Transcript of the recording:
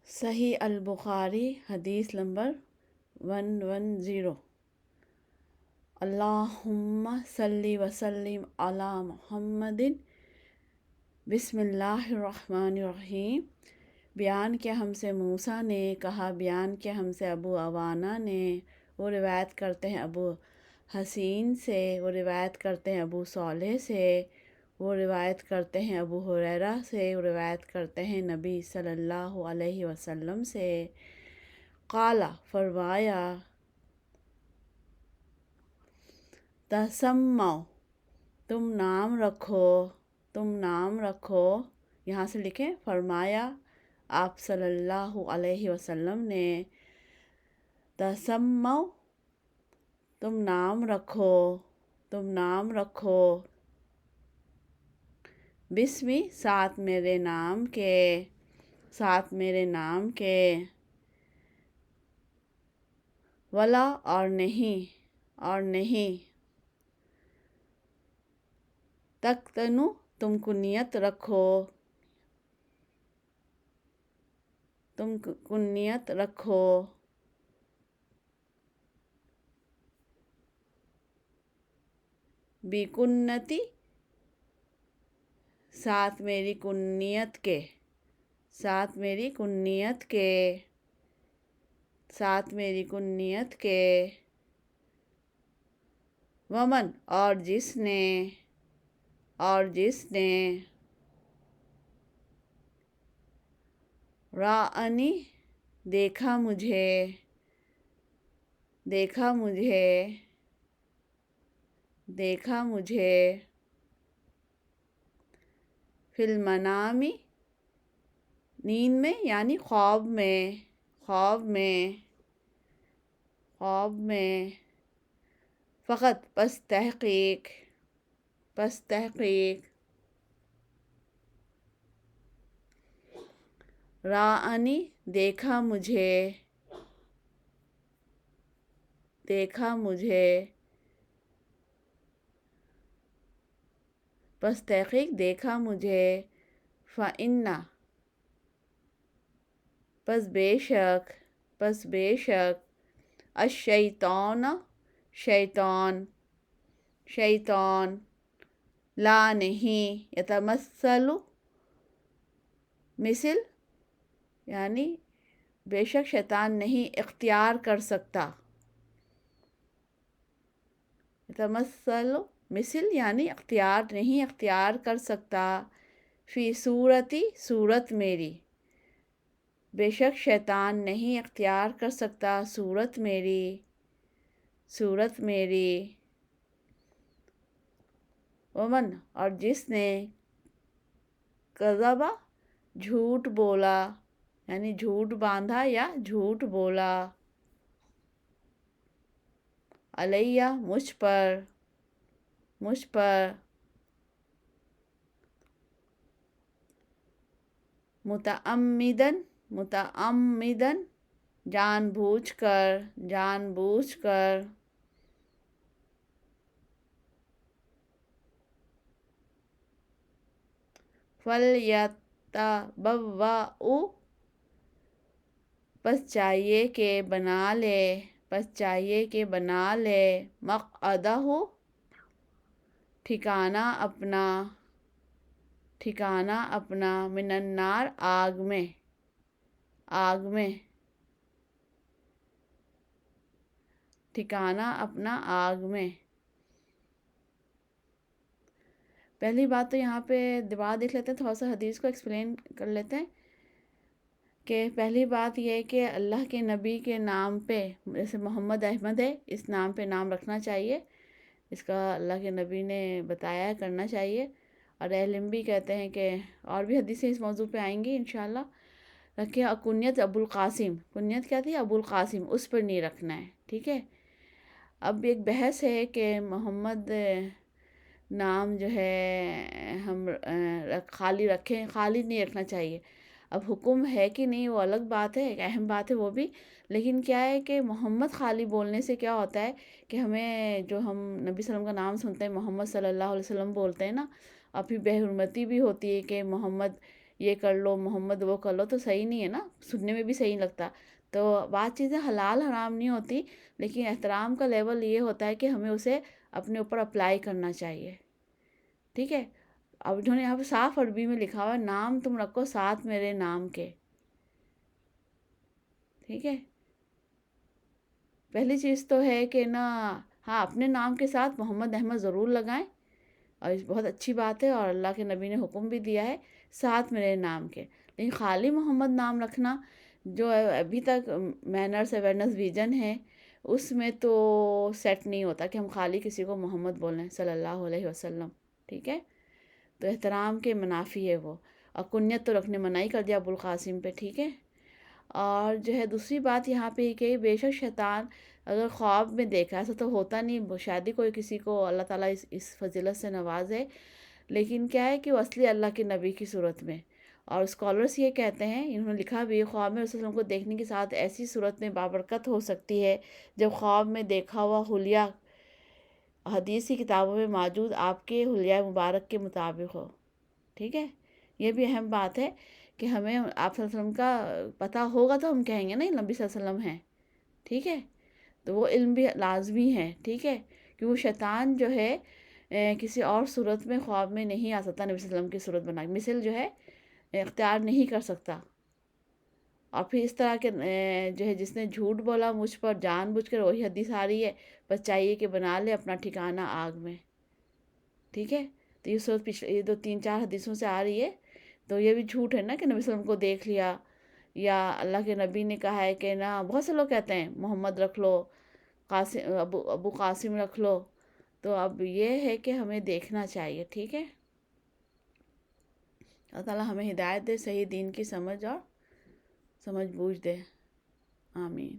صحیح البخاری حدیث نمبر 110۔ اللہم صلی وسلم علی محمد۔ بسم اللہ الرحمن الرحیم۔ بیان کیا ہم سے موسیٰ نے کہا، بیان کیا ہم سے ابو عوانہ نے، وہ روایت کرتے ہیں ابو حسین سے، وہ روایت کرتے ہیں ابو صالح سے، وہ روایت کرتے ہیں ابو ہریرہ سے، وہ روایت کرتے ہیں نبی صلی اللہ علیہ وسلم سے۔ قال فرمایا، تسموا تم نام رکھو، تم نام رکھو۔ یہاں سے لکھیں فرمایا آپ صلی اللہ علیہ وسلم نے، تسموا تم نام رکھو، تم نام رکھو، بسمی ساتھ میرے نام کے، ساتھ میرے نام کے، ولا اور نہیں، اور نہیں، تختنو تم کنیت رکھو، تم کنیت رکھو، بیکنتی ساتھ میری کنیت کے، ساتھ میری کنیت کے، ساتھ میری کنیت کے، ومن اور جس نے، اور جس نے، رانی دیکھا مجھے، دیکھا مجھے، دیکھا مجھے، فی المنام نیند میں یعنی خواب میں، خواب میں، خواب میں، فقط پس تحقیق، پس تحقیق، رانی دیکھا مجھے، دیکھا مجھے، پس تحقیق دیکھا مجھے، فإنَّ پس بے شک، پس بے شک، الشیطان شیطان، شیطان، لا نہیں، یتمثل مثل یعنی بے شک شیطان نہیں اختیار کر سکتا، یتمثل مثل یعنی اختیار نہیں اختیار کر سکتا، فی صورتی صورت میری، بے شک شیطان نہیں اختیار کر سکتا صورت میری، صورت میری، ومن اور جس نے، کذبا جھوٹ بولا یعنی جھوٹ باندھا یا جھوٹ بولا، علیہ مجھ پر، مجھ پر، متعمدن، متعمدن جان بوجھ کر، جان بوجھ کر، فَلْيَتَبَوَّأْ پس چاہیے کہ بنا لے، پس چاہیے کہ بنا لے، مقعدہ ٹھکانہ اپنا، ٹھکانہ اپنا، من النار آگ میں، آگ میں، ٹھکانہ اپنا آگ میں۔ پہلی بات تو یہاں پہ دوبارہ دیکھ لیتے ہیں، تھوڑا سا حدیث کو ایکسپلین کر لیتے ہیں کہ پہلی بات یہ ہے کہ اللہ کے نبی کے نام پہ، جیسے محمد احمد ہے، اس نام پہ نام رکھنا چاہیے، اس کا اللہ کے نبی نے بتایا ہے کرنا چاہیے، اور اہل علم بھی کہتے ہیں کہ اور بھی حدیثیں اس موضوع پہ آئیں گی انشاءاللہ، رکھیں۔ اور کنیت ابو القاسم، کنیت کیا تھی؟ ابو القاسم، اس پر نہیں رکھنا ہے، ٹھیک ہے۔ اب ایک بحث ہے کہ محمد نام جو ہے ہم خالی رکھیں، خالی نہیں رکھنا چاہیے۔ اب حکم ہے کہ نہیں وہ الگ بات ہے، ایک اہم بات ہے وہ بھی، لیکن کیا ہے کہ محمد خالی بولنے سے کیا ہوتا ہے کہ ہمیں جو ہم نبی صلی اللہ علیہ وسلم کا نام سنتے ہیں محمد صلی اللہ علیہ وسلم بولتے ہیں نا، اور پھر بے حرمتی بھی ہوتی ہے کہ محمد یہ کر لو محمد وہ کر لو، تو صحیح نہیں ہے نا، سننے میں بھی صحیح نہیں لگتا۔ تو بعض چیزیں حلال حرام نہیں ہوتی، لیکن احترام کا لیول یہ ہوتا ہے کہ ہمیں اسے اپنے اوپر اپلائی کرنا چاہیے، ٹھیک ہے۔ اب انہوں نے یہاں پہ صاف عربی میں لکھا ہوا ہے، نام تم رکھو ساتھ میرے نام کے، ٹھیک ہے۔ پہلی چیز تو ہے کہ نا، ہاں اپنے نام کے ساتھ محمد احمد ضرور لگائیں، اور اس بہت اچھی بات ہے، اور اللہ کے نبی نے حکم بھی دیا ہے ساتھ میرے نام کے۔ لیکن خالی محمد نام رکھنا جو ابھی تک مینرس اویئرنیس ویژن ہے، اس میں تو سیٹ نہیں ہوتا کہ ہم خالی کسی کو محمد بولیں صلی اللہ علیہ وسلم، ٹھیک ہے۔ تو احترام کے منافی ہے وہ، اور کنیت تو رکھنے منع ہی کر دیا ابوالقاسم پہ، ٹھیک ہے۔ اور جو ہے دوسری بات یہاں پہ کہ بے شک شیطان اگر خواب میں دیکھا، ایسا تو ہوتا نہیں، شاید ہی کوئی کسی کو اللہ تعالیٰ اس فضیلت سے نوازے، لیکن کیا ہے کہ وہ اصلی اللہ کے نبی کی صورت میں، اور اسکالرس یہ کہتے ہیں، انہوں نے لکھا بھی خواب میں رسول اللہ کو دیکھنے کے ساتھ ایسی صورت میں بابرکت ہو سکتی ہے جب خواب میں دیکھا ہوا حلیہ حدیث کی کتابوں میں موجود آپ کے حلیہ مبارک کے مطابق ہو، ٹھیک ہے۔ یہ بھی اہم بات ہے کہ ہمیں آپ صلی اللہ علیہ وسلم کا پتہ ہوگا تو ہم کہیں گے نا نبی صلی اللہ علیہ وسلم ہیں، ٹھیک ہے۔ تو وہ علم بھی لازمی ہے، ٹھیک ہے، کہ وہ شیطان جو ہے کسی اور صورت میں خواب میں نہیں آ سکتا، نبی صلی اللہ علیہ وسلم کی صورت بنا مثل جو ہے اختیار نہیں کر سکتا۔ اور پھر اس طرح کے جو ہے جس نے جھوٹ بولا مجھ پر جان بوجھ کر، وہی حدیث آ رہی ہے، بس چاہیے کہ بنا لے اپنا ٹھکانہ آگ میں، ٹھیک ہے۔ تو یہ صورت پچھلے یہ 2 3 4 حدیثوں سے آ رہی ہے، تو یہ بھی جھوٹ ہے نا کہ نبی صلی اللہ علیہ وسلم کو دیکھ لیا، یا اللہ کے نبی نے کہا ہے کہ نا، بہت سے لوگ کہتے ہیں محمد رکھ لو، قاسم ابو قاسم رکھ لو۔ تو اب یہ ہے کہ ہمیں دیکھنا چاہیے، ٹھیک ہے۔ اللہ تعالیٰ ہمیں ہدایت دے، صحیح دین کی سمجھ اور سمجھ بوجھ دے، آمین۔